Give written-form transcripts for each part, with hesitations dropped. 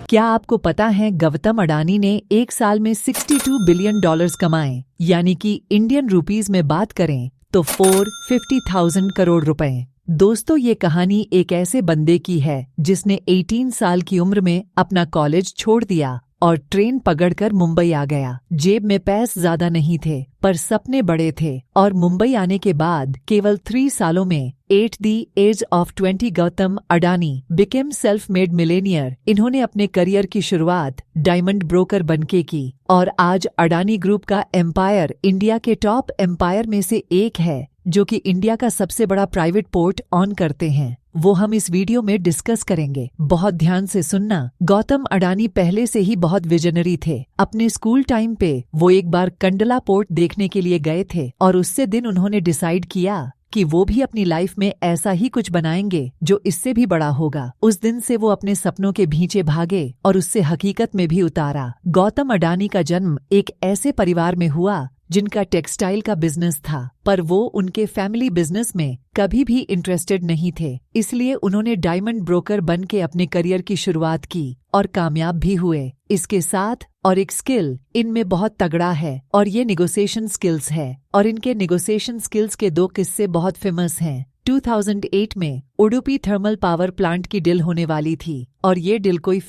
क्या आपको पता है गौतम अडानी ने एक साल में $62 बिलियन कमाए, यानी कि इंडियन रुपीस में बात करें तो 450,000 करोड़ रुपए। दोस्तों, ये कहानी एक ऐसे बंदे की है जिसने 18 साल की उम्र में अपना कॉलेज छोड़ दिया और ट्रेन पकड़कर मुंबई आ गया। जेब में पैसे ज्यादा नहीं थे पर सपने बड़े थे, और मुंबई आने के बाद केवल 3 सालों में at the age of 20 Gautam Adani became self made millionaire. इन्होंने अपने करियर की शुरुआत डायमंड ब्रोकर बनके की और आज अडानी ग्रुप का एम्पायर इंडिया के टॉप एम्पायर में से एक है, जो कि इंडिया का सबसे बड़ा प्राइवेट पोर्ट ऑन करते हैं। वो हम इस वीडियो में डिस्कस करेंगे। बहुत ध्यान से सुनना। गौतम अडानी पहले से ही बहुत विजनरी थे। अपने स्कूल टाइम पे वो एक बार कंडला पोर्ट देखने के लिए गए थे और उससे दिन उन्होंने डिसाइड किया कि वो भी अपनी लाइफ में ऐसा ही कुछ बनाएंगे जो इससे भी बड़ा होगा। उस दिन से वो अपने सपनों के पीछे भागे और उससे हकीकत में भी उतारा। गौतम अडानी का जन्म एक ऐसे परिवार में हुआ जिनका टेक्सटाइल का बिजनेस था, पर वो उनके फैमिली बिजनेस में कभी भी इंटरेस्टेड नहीं थे। इसलिए उन्होंने डायमंड ब्रोकर बन के अपने करियर की शुरुआत की और कामयाब भी हुए। इसके साथ और एक स्किल इनमें बहुत तगड़ा है और ये निगोशिएशन स्किल्स है, और इनके निगोशिएशन स्किल्स के 2 किस्से बहुत फेमस हैं। 2008 में उडुपी थर्मल पावर प्लांट की डील होने वाली थी और ये डील कोई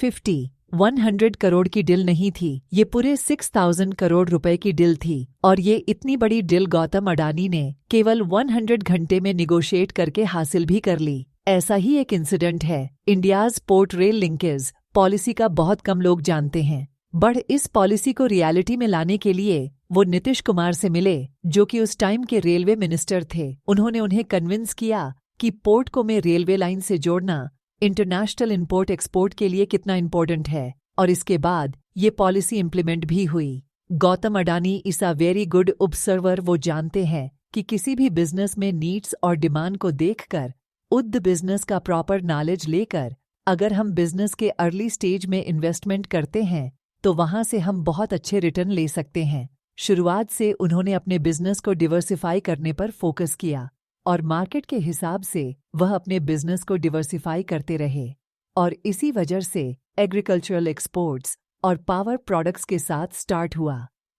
100 करोड़ की डील नहीं थी, ये पूरे 6,000 करोड़ रुपए की डील थी। और ये इतनी बड़ी डील गौतम अडानी ने केवल 100 घंटे में निगोशिएट करके हासिल भी कर ली। ऐसा ही एक इंसिडेंट है India's port rail linkage policy का, बहुत कम लोग जानते हैं। बट इस पॉलिसी को रियलिटी में लाने के लिए वो नीतीश कुमार से मिले, जो कि उस टाइम के रेलवे मिनिस्टर थे। उन्होंने उन्हें कन्विंस किया कि पोर्ट को में रेलवे लाइन से जोड़ना इंटरनेशनल इंपोर्ट एक्सपोर्ट के लिए कितना इम्पोर्टेंट है, और इसके बाद ये पॉलिसी इम्प्लीमेंट भी हुई। Gautam Adani is a very good observer. वो जानते हैं कि किसी भी बिजनेस में नीड्स और डिमांड को देखकर उद बिजनेस का प्रॉपर नॉलेज लेकर अगर हम बिजनेस के अर्ली स्टेज में इन्वेस्टमेंट करते हैं तो वहां से हम बहुत अच्छे रिटर्न ले सकते हैं। शुरुआत से उन्होंने अपने बिजनेस को डिवर्सिफाई करने पर फोकस किया और मार्केट के हिसाब से वह अपने बिजनेस को डिवर्सिफाई करते रहे, और इसी वजह से एग्रीकल्चरल एक्सपोर्ट्स और पावर प्रोडक्ट्स के साथ स्टार्ट हुआ।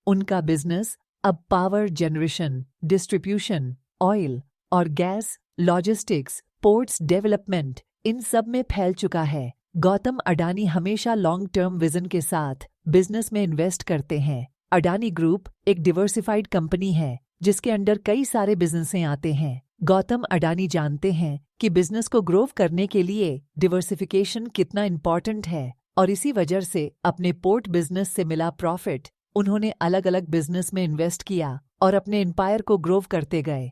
उनका बिजनेस अब पावर जनरेशन, डिस्ट्रीब्यूशन, ऑयल और गैस, लॉजिस्टिक्स, पोर्ट्स डेवलपमेंट, इन सब में फैल चुका है। गौतम अडानी हमेशा लॉन्ग टर्म विजन के साथ बिजनेस में इन्वेस्ट करते हैं। अडानी ग्रुप एक डिवर्सिफाइड कंपनी है जिसके अंडर कई सारे बिजनेसें आते हैं। गौतम अडानी जानते हैं कि बिजनेस को ग्रो करने के लिए डिवर्सिफिकेशन कितना इम्पॉर्टेंट है, और इसी वजह से अपने पोर्ट बिजनेस से मिला प्रॉफिट उन्होंने अलग अलग बिजनेस में इन्वेस्ट किया और अपने एम्पायर को ग्रो करते गए।